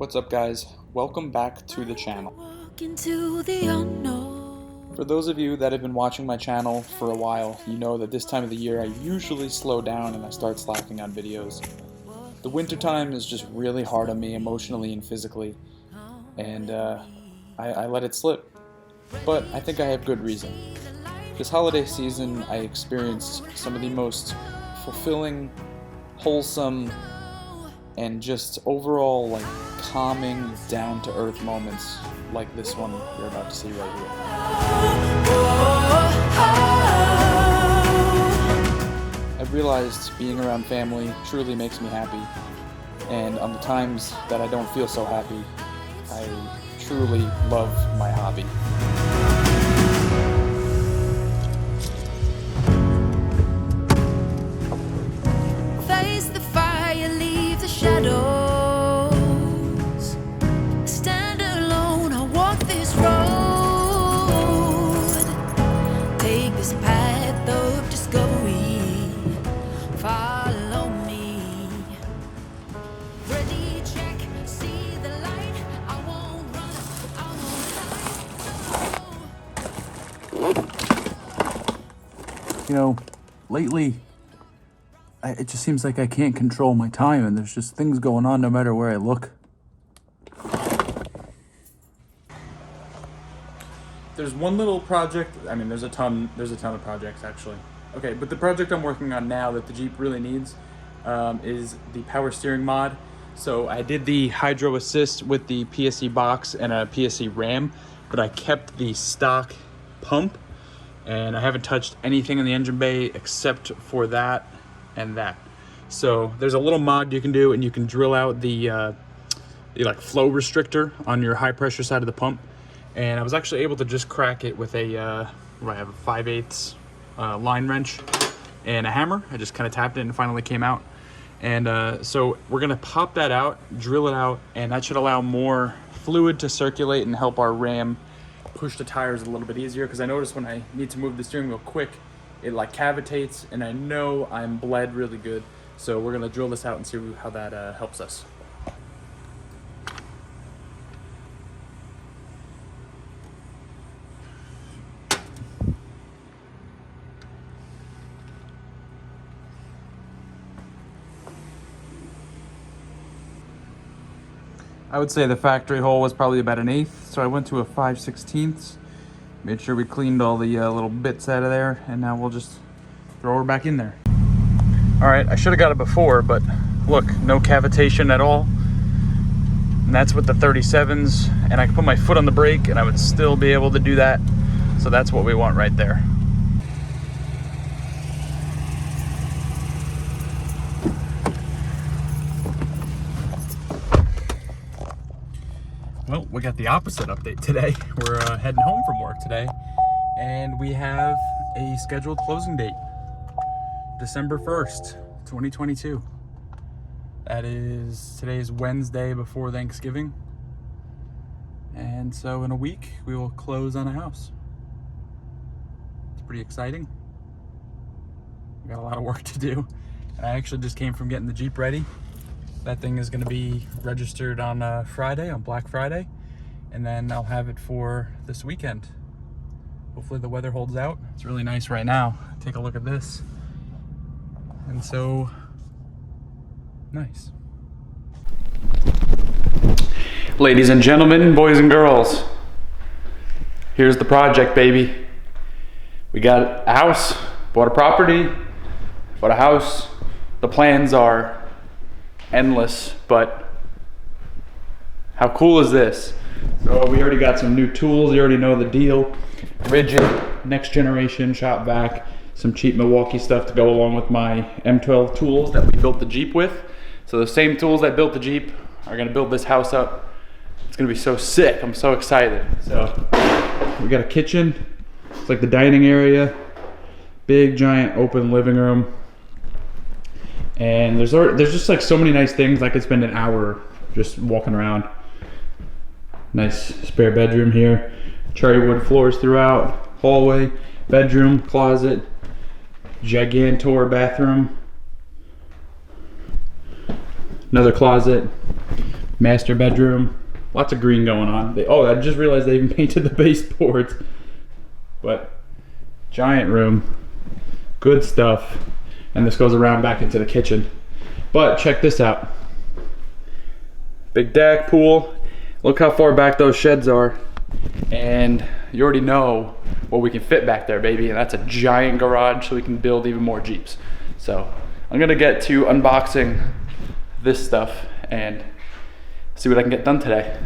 What's up, guys? Welcome back to the channel. For those of you that have been watching my channel for a while, you know that this time of the year I usually slow down and I start slacking on videos. The wintertime is just really hard on me emotionally and physically, and I let it slip. But I think I have good reason. This holiday season I experienced some of the most fulfilling, wholesome, and just overall like calming, down-to-earth moments like this one you're about to see right here. I've realized being around family truly makes me happy, and on the times that I don't feel so happy, I truly love my hobby. Face the fire, leave the shadows. Stand alone, I walk this road. Take this path of discovery. Follow me. Ready, check, see the light. I won't run, I won't hide. You know, lately, it just seems like I can't control my time, and there's just things going on no matter where I look. There's one little project, I mean, there's a ton of projects actually. Okay, but the project I'm working on now that the Jeep really needs is the power steering mod. So I did the hydro assist with the PSE box and a PSE ram, but I kept the stock pump, and I haven't touched anything in the engine bay except for that and that. So there's a little mod you can do, and you can drill out the like flow restrictor on your high pressure side of the pump. And I was actually able to just crack it with a I have a 5/8 line wrench and a hammer. I just kind of tapped it and it finally came out. And so we're gonna pop that out, drill it out, and that should allow more fluid to circulate and help our ram push the tires a little bit easier, because I noticed when I need to move the steering wheel quick, it like cavitates, and I know I'm bled really good. So we're gonna drill this out and see how that helps us. I would say the factory hole was probably about 1/8, so I went to a 5/16. Made sure we cleaned all the little bits out of there, and now we'll just throw her back in there. All right, I should have got it before, but look, no cavitation at all. And that's with the 37s, and I can put my foot on the brake and I would still be able to do that. So that's what we want right there. Well, we got the opposite update today. We're heading home from work today, and we have a scheduled closing date, December 1st, 2022. That is, today's Wednesday before Thanksgiving. And so in a week, we will close on a house. It's pretty exciting. We got a lot of work to do. And I actually just came from getting the Jeep ready. That thing is going to be registered on Friday, on Black Friday, and then I'll have it for this weekend. Hopefully the weather holds out. It's really nice right now. Take a look at this. And so, nice. Ladies and gentlemen, boys and girls, here's the project, baby. We got a house, bought a property, bought a house. The plans are endless, but how cool is this? So we already got some new tools. You already know the deal. Rigid, next generation shop vac, some cheap Milwaukee stuff to go along with my M12 tools that we built the Jeep with. So the same tools that built the Jeep are gonna build this house up. It's gonna be so sick. I'm so excited. So we got a kitchen. It's like the dining area, big giant open living room. And there's just like so many nice things. I could spend an hour just walking around. Nice spare bedroom here. Cherry wood floors throughout. Hallway, bedroom, closet, gigantor bathroom. Another closet, Master bedroom. Lots of green going on. Oh, I just realized they even painted the baseboards. But giant room. Good stuff. And this goes around back into the kitchen. But check this out. Big deck, pool. Look how far back those sheds are. And you already know what we can fit back there, baby. And that's a giant garage, so we can build even more Jeeps. So I'm gonna get to unboxing this stuff and see what I can get done today.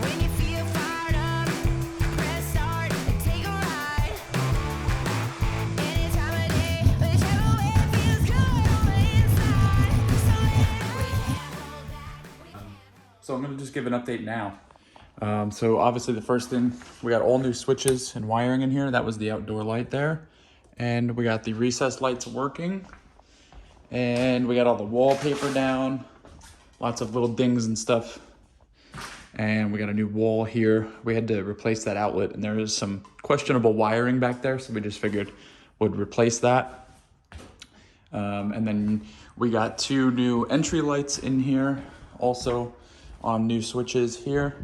When you feel fired up, press start and take a ride. Any time of day, whichever way feels good on the inside. So yeah, we can't hold back. So I'm gonna just give an update now. So obviously the first thing, we got all new switches and wiring in here. That was the outdoor light there. And we got the recessed lights working. And we got all the wallpaper down. Lots of little dings and stuff. And we got a new wall here. We had to replace that outlet, and there is some questionable wiring back there, so we just figured we'd replace that. And then we got 2 new entry lights in here, also on new switches here.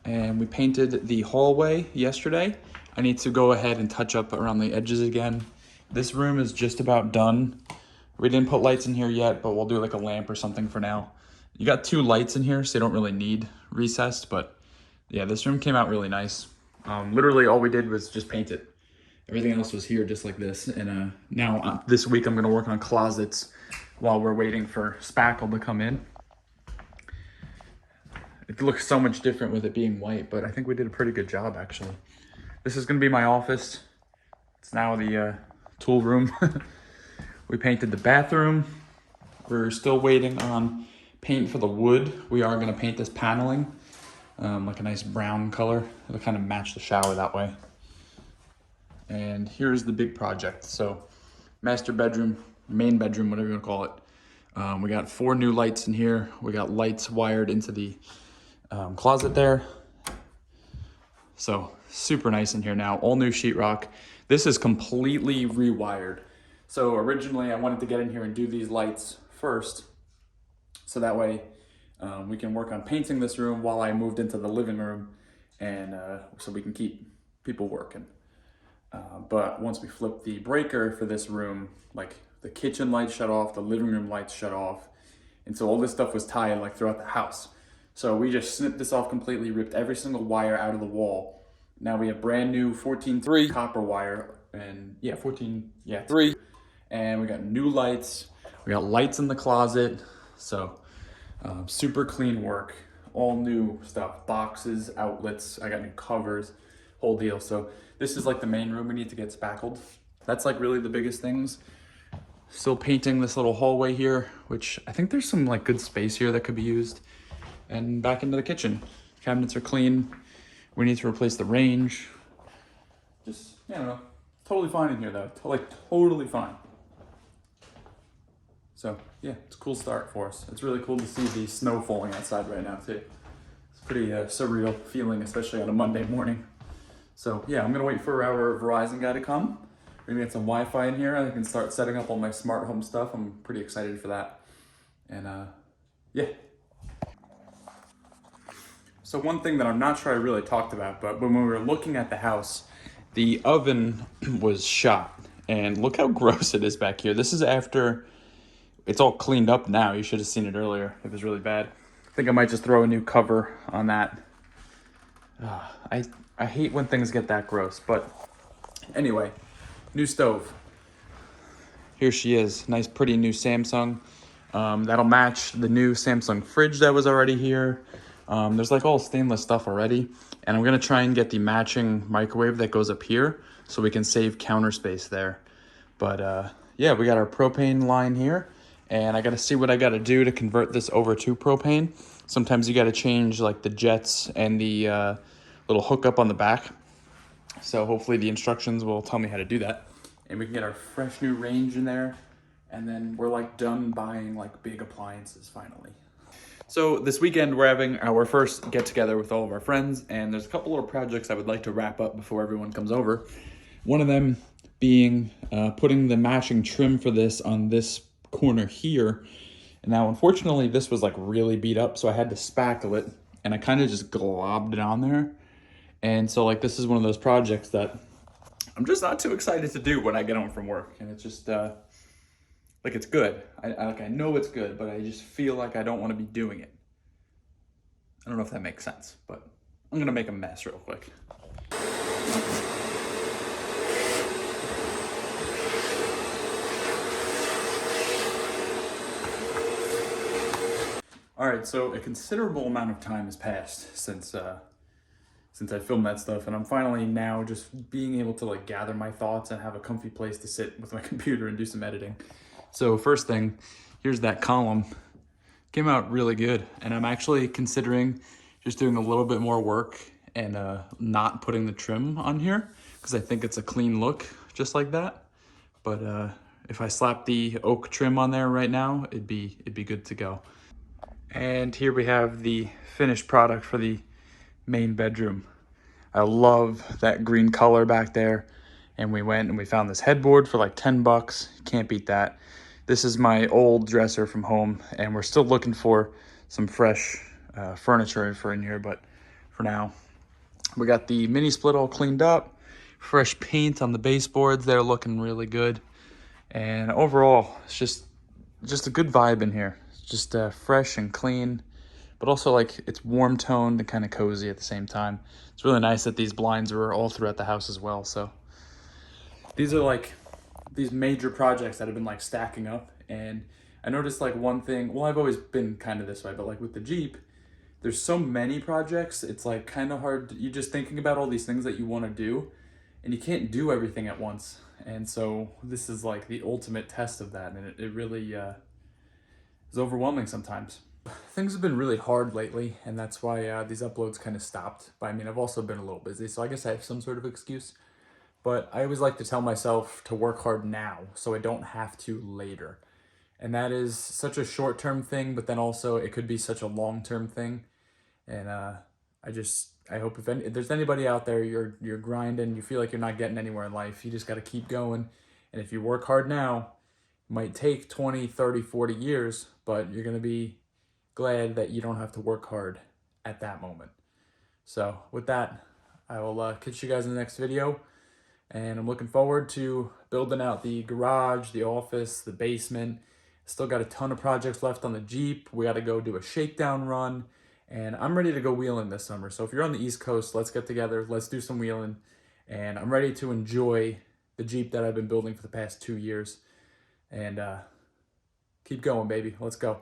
And we painted the hallway yesterday. I need to go ahead and touch up around the edges again. This room is just about done. We didn't put lights in here yet, but we'll do like a lamp or something for now. You got 2 lights in here, so you don't really need recessed, but yeah, this room came out really nice. Literally all we did was just paint it. Everything else was here just like this. And now this week I'm gonna work on closets while we're waiting for spackle to come in. It looks so much different with it being white, but I think we did a pretty good job actually. This is gonna be my office. It's now the tool room. We painted the bathroom. We're still waiting on paint for the wood. We are gonna paint this paneling like a nice brown color. It'll kind of match the shower that way. And here's the big project. So master bedroom, main bedroom, whatever you wanna call it. We got 4 new lights in here. We got lights wired into the closet there. So super nice in here now. All new sheetrock. This is completely rewired. So originally I wanted to get in here and do these lights first, so that way we can work on painting this room while I moved into the living room, and so we can keep people working. But once we flip the breaker for this room, like the kitchen lights shut off, the living room lights shut off, and so all this stuff was tied like throughout the house. So we just snipped this off completely, ripped every single wire out of the wall. Now we have brand new 14-3 copper wire, and yeah, 3. And we got new lights. We got lights in the closet. So super clean work, all new stuff, boxes, outlets. I got new covers, whole deal. So this is like the main room we need to get spackled. That's like really the biggest things. Still painting this little hallway here, which I think there's some like good space here that could be used. And back into the kitchen. Cabinets are clean. We need to replace the range. Just, I don't know, totally fine in here though. Like totally fine. So yeah, it's a cool start for us. It's really cool to see the snow falling outside right now too. It's a pretty surreal feeling, especially on a Monday morning. So yeah, I'm gonna wait for our Verizon guy to come. We're gonna get some Wi-Fi in here. I can start setting up all my smart home stuff. I'm pretty excited for that. And yeah. So one thing that I'm not sure I really talked about, but when we were looking at the house, the oven was shot. And look how gross it is back here. This is after it's all cleaned up now. You should have seen it earlier. It was really bad. I think I might just throw a new cover on that. I hate when things get that gross, but anyway, new stove. Here she is, nice pretty new Samsung. That'll match the new Samsung fridge that was already here. There's like all stainless stuff already. And I'm gonna try and get the matching microwave that goes up here so we can save counter space there. But yeah, we got our propane line here, and I gotta see what I gotta do to convert this over to propane. Sometimes you gotta change like the jets and the little hookup on the back. So hopefully the instructions will tell me how to do that. And we can get our fresh new range in there. And then we're like done buying like big appliances finally. So this weekend we're having our first get together with all of our friends, and there's a couple little projects I would like to wrap up before everyone comes over. One of them being putting the matching trim for this on this corner here. And now unfortunately this was like really beat up, so I had to spackle it, and I kind of just globbed it on there. And so like this is one of those projects that I'm just not too excited to do when I get home from work, and it's just like it's good. I know it's good, but I just feel like I don't want to be doing it. I don't know if that makes sense, but I'm gonna make a mess real quick. All right, so a considerable amount of time has passed since I filmed that stuff, and I'm finally now just being able to like gather my thoughts and have a comfy place to sit with my computer and do some editing. So first thing, here's that column. Came out really good, and I'm actually considering just doing a little bit more work and not putting the trim on here because I think it's a clean look just like that. But if I slap the oak trim on there right now, it'd be good to go. And here we have the finished product for the main bedroom. I love that green color back there. And we went and we found this headboard for like 10 bucks. Can't beat that. This is my old dresser from home, and we're still looking for some fresh furniture for in here, but for now, we got the mini split all cleaned up, fresh paint on the baseboards. They're looking really good. And overall, it's just a good vibe in here. It's just fresh and clean, but also like it's warm toned and kind of cozy at the same time. It's really nice that these blinds are all throughout the house as well. So these are like these major projects that have been like stacking up, and I noticed like one thing, well, I've always been kind of this way, but like with the Jeep, there's so many projects, it's like kind of hard. You're just thinking about all these things that you want to do, and you can't do everything at once. And so this is like the ultimate test of that, and it really is overwhelming sometimes. Things have been really hard lately, and that's why these uploads kind of stopped. But I mean, I've also been a little busy, so I guess I have some sort of excuse. But I always like to tell myself to work hard now so I don't have to later. And that is such a short-term thing, but then also it could be such a long-term thing. And I hope if there's anybody out there, you're grinding, you feel like you're not getting anywhere in life, you just got to keep going. And if you work hard now, it might take 20, 30, 40 years, but you're going to be glad that you don't have to work hard at that moment. So with that, I will catch you guys in the next video. And I'm looking forward to building out the garage, the office, the basement. Still got a ton of projects left on the Jeep. We got to go do a shakedown run. And I'm ready to go wheeling this summer. So if you're on the East Coast, let's get together. Let's do some wheeling. And I'm ready to enjoy the Jeep that I've been building for the past 2 years. And keep going, baby. Let's go.